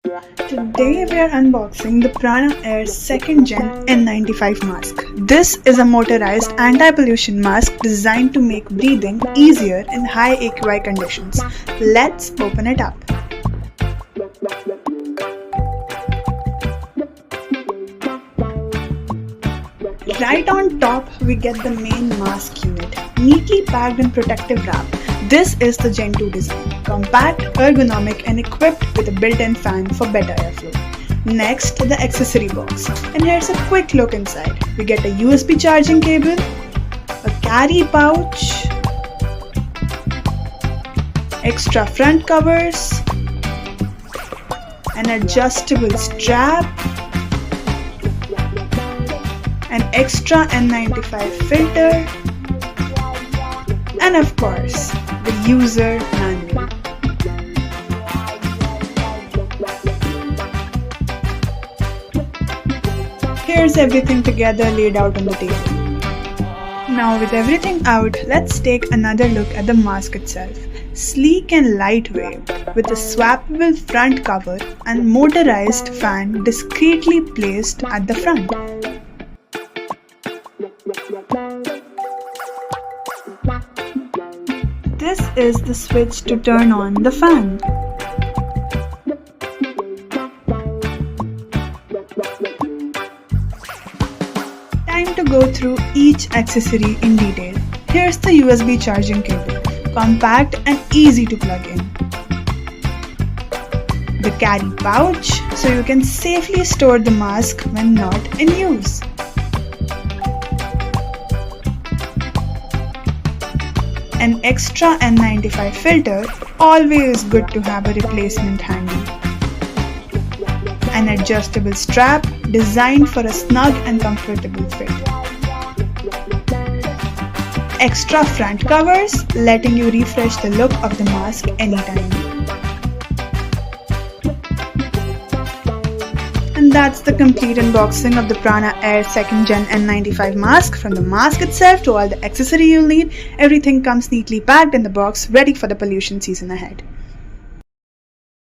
Today we are unboxing the Prana Air 2nd Gen N95 Mask. This is a motorized anti-pollution mask designed to make breathing easier in high AQI conditions. Let's open it up. Right on top we get the main mask unit, neatly packed in protective wrap. This is the Gen 2 design, compact, ergonomic and equipped with a built-in fan for better airflow. Next, the accessory box, and here's a quick look inside. We get a USB charging cable, a carry pouch, extra front covers, an adjustable strap, an extra N95 filter, and of course, the user manual. Here's everything together laid out on the table. Now with everything out, let's take another look at the mask itself. Sleek and lightweight, with a swappable front cover and motorized fan discreetly placed at the front. This is the switch to turn on the fan. Time to go through each accessory in detail. Here's the USB charging cable, compact and easy to plug in. The carry pouch, so you can safely store the mask when not in use. An extra N95 filter, always good to have a replacement handy. An adjustable strap designed for a snug and comfortable fit. Extra front covers letting you refresh the look of the mask anytime. And that's the complete unboxing of the Prana Air 2nd Gen N95 mask. From the mask itself to all the accessory you'll need, everything comes neatly packed in the box, ready for the pollution season ahead.